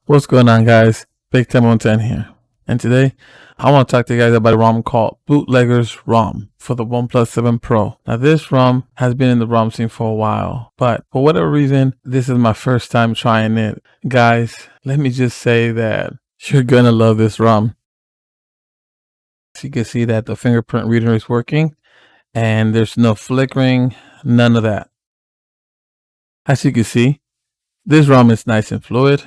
What's going on, guys? Big 10 here, and today I want to talk to you guys about a ROM called Bootleggers Rom for the OnePlus 7 Pro. Now, this ROM has been in the ROM scene for a while, but for whatever reason, this is my first time trying it. Guys, let me just say that you're gonna love this ROM. So you can see that the fingerprint reader is working, and there's no flickering, none of that. As you can see, this ROM is nice and fluid.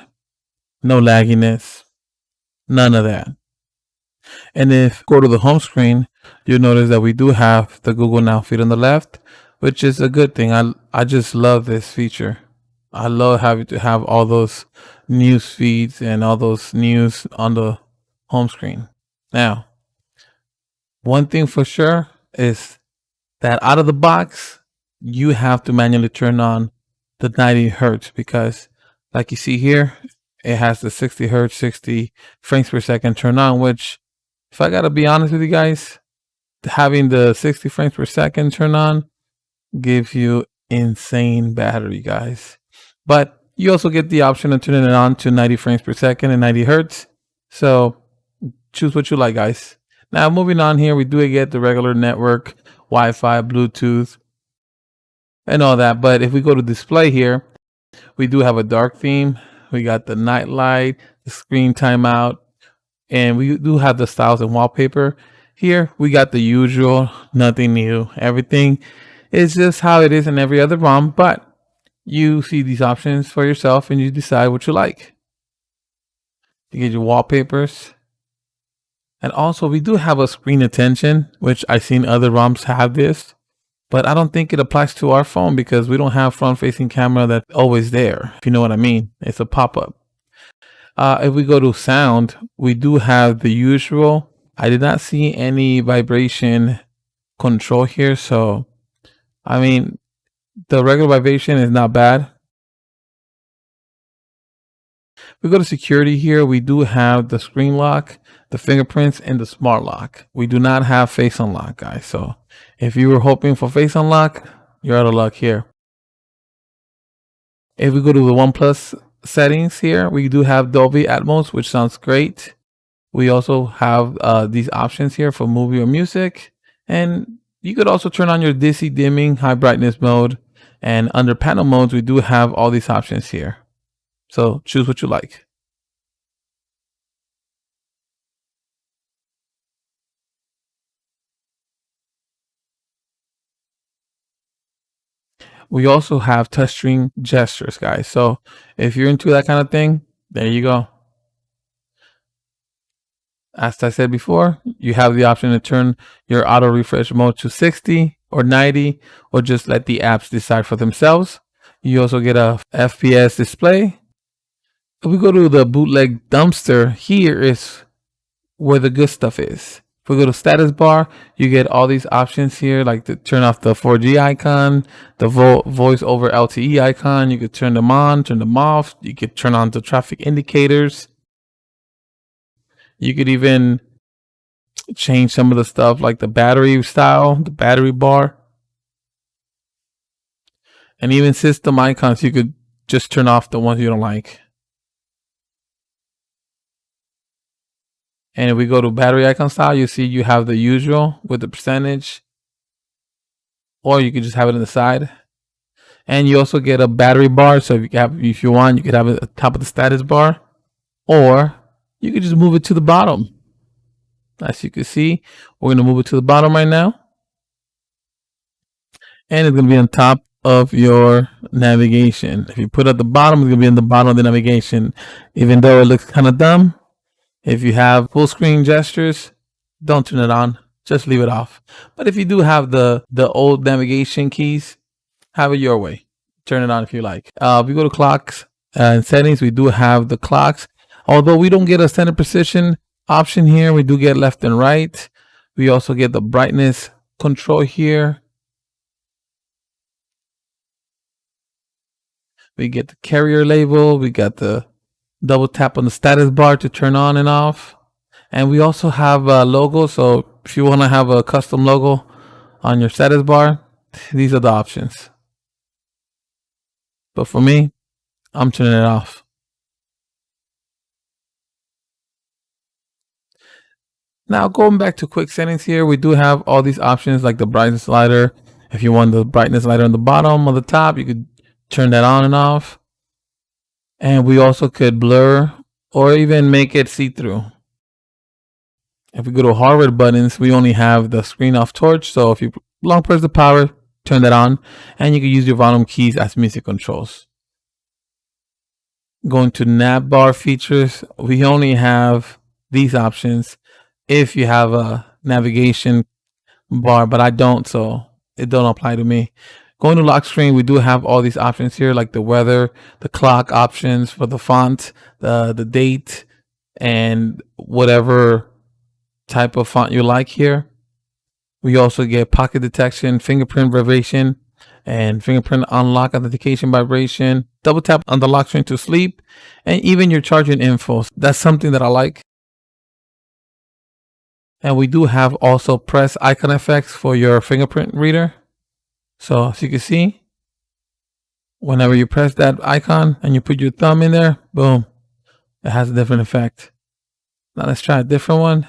No lagginess, none of that. And if you go to the home screen, you'll notice that we do have the Google Now feed on the left, which is a good thing. I just love this feature. I love having to have all those news feeds and all those news on the home screen. Now, one thing for sure is that out of the box, you have to manually turn on the 90 hertz because, like you see here, it has the 60 hertz, 60 frames per second turn on, which, if I gotta be honest with you guys, having the 60 frames per second turn on gives you insane battery, guys. But you also get the option of turning it on to 90 frames per second and 90 hertz. So choose what you like, guys. Now, moving on here, we do get the regular network, Wi-Fi, Bluetooth, and all that. But if we go to display here, we do have a dark theme. We got the night light, the screen timeout, and we do have the styles and wallpaper. Here, we got the usual, nothing new. Everything is just how it is in every other ROM, but you see these options for yourself and you decide what you like. You get your wallpapers. And also, we do have a screen attention, which I've seen other ROMs have this. But I don't think it applies to our phone because we don't have front-facing camera that's always there, if you know what I mean. It's a pop-up. If we go to sound, we do have the usual. I did not see any vibration control here, so I mean, the regular vibration is not bad. We go to security here. We do have the screen lock, the fingerprints, and the smart lock. We do not have face unlock, guys. So if you were hoping for face unlock, you're out of luck here. If we go to the Oneplus Settings here, we do have Dolby Atmos, which sounds great. We also have these options here for movie or music. And you could also turn on your DC dimming, high brightness mode. And under panel modes, we do have all these options here. So choose what you like. We also have touchscreen gestures, guys. So if you're into that kind of thing, there you go. As I said before, you have the option to turn your auto refresh mode to 60 or 90, or just let the apps decide for themselves. You also get a FPS display. If we go to the bootleg dumpster, here is where the good stuff is. If we go to status bar, you get all these options here, like to turn off the 4G icon, the voice over LTE icon. You could turn them on, turn them off. You could turn on the traffic indicators. You could even change some of the stuff like the battery style, the battery bar, and even system icons. You could just turn off the ones you don't like. And if we go to battery icon style, you see you have the usual with the percentage, or you could just have it on the side. And you also get a battery bar. So if you want, you could have it at the top of the status bar, or you could just move it to the bottom. As you can see, we're going to move it to the bottom right now. And it's going to be on top of your navigation. If you put it at the bottom, it's going to be on the bottom of the navigation. Even though it looks kind of dumb, if you have full screen gestures, don't turn it on. Just leave it off. But if you do have the old navigation keys, have it your way. Turn it on if you like. If we go to clocks and settings, we do have the clocks. Although we don't get a center precision option here, we do get left and right. We also get the brightness control here. We get the carrier label. We got the double tap on the status bar to turn on and off. And we also have a logo. So if you want to have a custom logo on your status bar, these are the options. But for me, I'm turning it off. Now going back to quick settings here, we do have all these options like the brightness slider. If you want the brightness slider on the bottom or the top, you could turn that on and off. And we also could blur or even make it see-through. If we go to hardware buttons, we only have the screen off torch. So if you long press the power, turn that on, and you can use your volume keys as music controls. Going to Nav Bar features, we only have these options if you have a navigation bar, but I don't, so it don't apply to me. Going to lock screen, we do have all these options here, like the weather, the clock options for the font, the date, and whatever type of font you like here. We also get pocket detection, fingerprint vibration, and fingerprint unlock authentication vibration. Double tap on the lock screen to sleep, and even your charging info. That's something that I like. And we do have also press icon effects for your fingerprint reader. So as you can see, whenever you press that icon and you put your thumb in there, boom, it has a different effect. Now let's try a different one.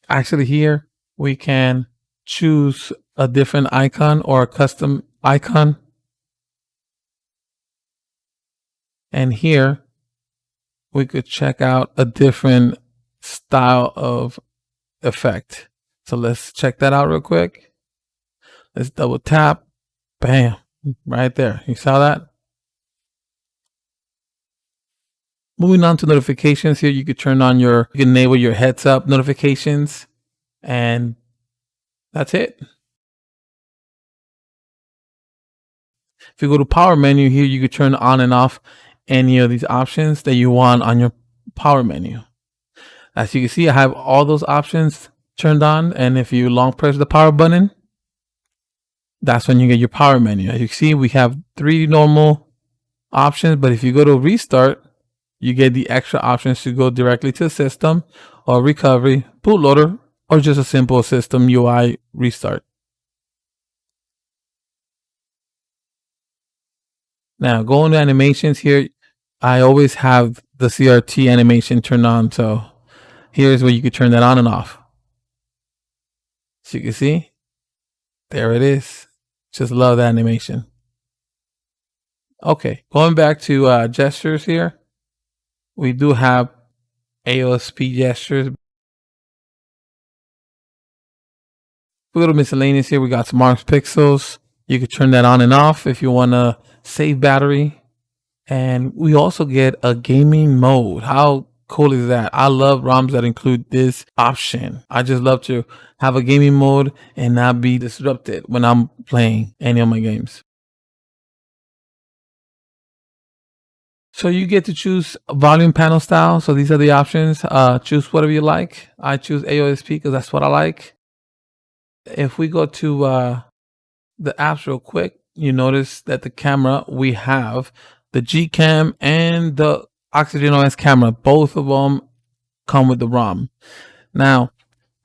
Actually here we can choose a different icon or a custom icon. And here we could check out a different style of effect. So let's check that out real quick. Let's double tap. Bam, right there. You saw that? Moving on to notifications here, you could turn on you can enable your heads up notifications, and that's it. If you go to power menu here, you could turn on and off any of these options that you want on your power menu. As you can see, I have all those options turned on, and if you long press the power button, that's when you get your power menu. As you can see, we have 3 normal options, but if you go to restart, you get the extra options to go directly to system or recovery, bootloader, or just a simple system UI restart. Now going to animations here, I always have the CRT animation turned on, so here's where you can turn that on and off. So you can see, there it is. Just love the animation. Okay, going back to gestures here, we do have Aosp Gestures. We go to miscellaneous here, we got smart pixels. You can turn that on and off if you want to save battery. And we also get a gaming mode. How cool is that? I love ROMs that include this option. I just love to have a gaming mode and not be disrupted when I'm playing any of my games. So you get to choose volume panel style. So these are the options. Choose whatever you like. I choose Aosp because that's what I like. If we go to the apps real quick, you notice that the camera, we have the Gcam and the Oxygen OS camera. Both of them come with the ROM. Now,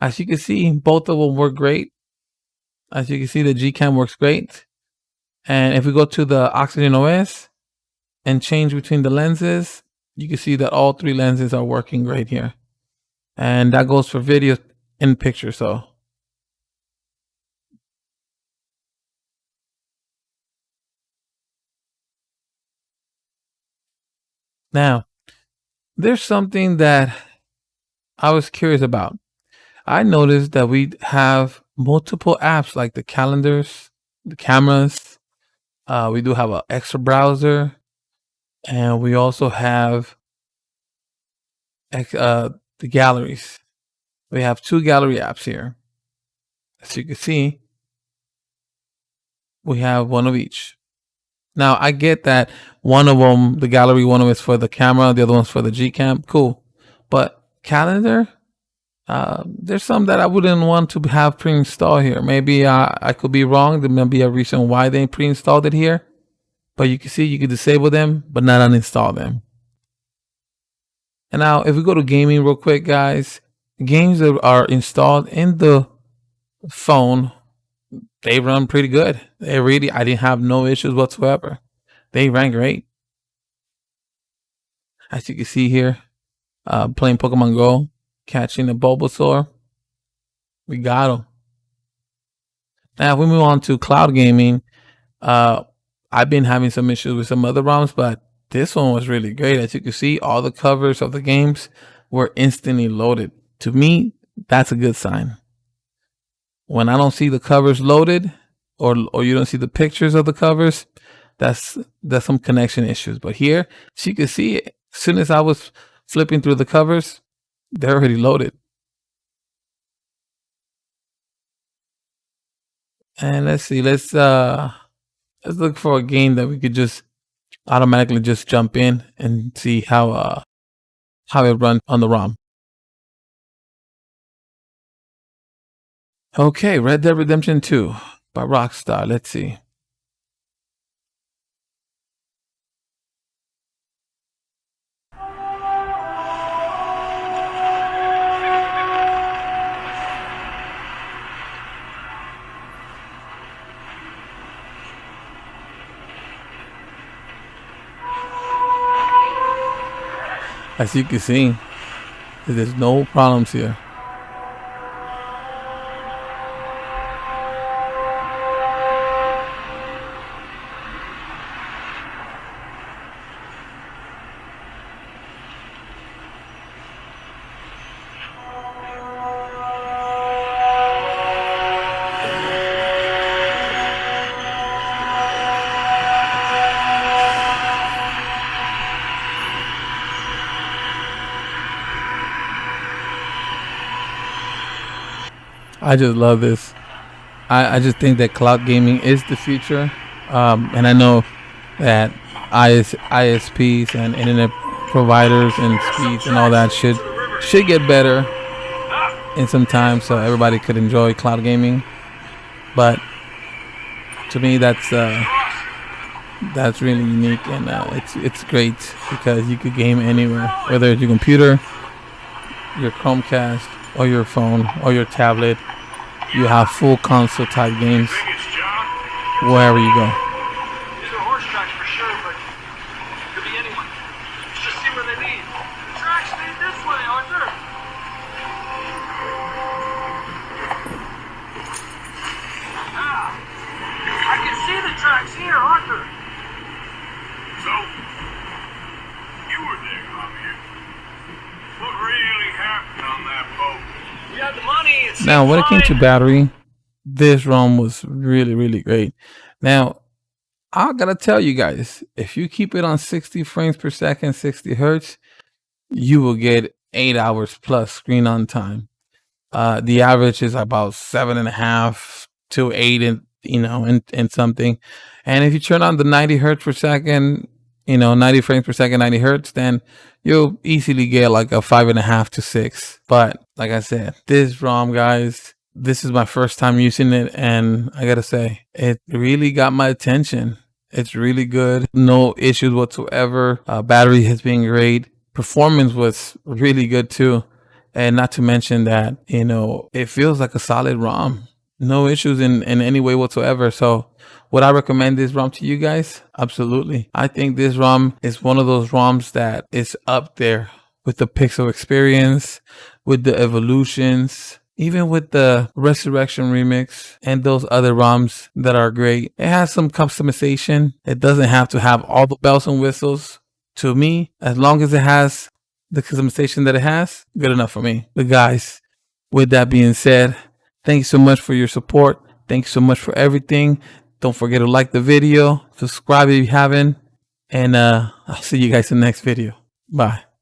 as you can see, both of them work great. As you can see, the Gcam works great. And if we go to the Oxygen OS and change between the lenses, you can see that all 3 lenses are working great here. And that goes for video and picture. So now, there's something that I was curious about. I noticed that we have multiple apps like the calendars, the cameras. We do have an extra browser, and we also have the galleries. We have 2 gallery apps here. As you can see, we have one of each. Now, I get that one of them, the gallery, one of them is for the camera, the other one's for the Gcam. Cool. But calendar, there's some that I wouldn't want to have pre-installed here. Maybe I could be wrong. There may be a reason why they pre-installed it here. But you can see you can disable them, but not uninstall them. And now if we go to gaming real quick, guys, games that are installed in the phone, they run pretty good. I didn't have no issues whatsoever. They ran great. As you can see here, playing Pokemon Go. catching a Bulbasaur. We got him. Now, if we move on to cloud gaming, I've been having some issues with some other ROMs, but this one was really great. As you can see, all the covers of the games were instantly loaded. To me, that's a good sign. When I don't see the covers loaded, or you don't see the pictures of the covers, that's some connection issues. But here, she could see it. As soon as I was flipping through the covers, they're already loaded. And let's see, let's look for a game that we could just automatically just jump in and see how it runs on the ROM. Okay, Red Dead Redemption 2 by Rockstar. Let's see. As you can see, there's no problems here. I just love this. I just think that cloud gaming is the future. And I know that ISPs and internet providers and speeds and all that should get better in some time so everybody could enjoy cloud gaming. But to me, that's really unique, and it's great because you could game anywhere, whether it's your computer, your Chromecast, or your phone, or your tablet. You have full console type games wherever you go. These are horse tracks for sure, but it could be anyone. Let's just see where they lead. The tracks lead this way, Arthur. Ah, I can see the tracks here, Arthur. So, you were there, Javier. What really happened on that boat? We had the money. Now, when it came to battery, this ROM was really great. Now, I gotta tell you guys, if you keep it on 60 frames per second, 60 hertz, you will get 8 hours plus screen on time. The average is about 7.5 to 8, and something. And if you turn on the 90 hertz per second, 90 frames per second, 90 hertz, then you'll easily get like a 5.5 to 6. But like I said, this ROM, guys, this is my first time using it, and I gotta say, it really got my attention. It's really good. No issues whatsoever. Battery has been great. Performance was really good too. And not to mention that, it feels like a solid ROM. No issues in any way whatsoever. So would I recommend this ROM to you guys? Absolutely. I think this ROM is one of those ROMs that is up there with the Pixel experience, with the evolutions, even with the Resurrection remix and those other ROMs that are great. It has some customization. It doesn't have to have all the bells and whistles. To me, as long as it has the customization that it has, good enough for me. But guys, with that being said, thank you so much for your support. Thank you so much for everything. Don't forget to like the video, subscribe if you haven't, and I'll see you guys in the next video. Bye.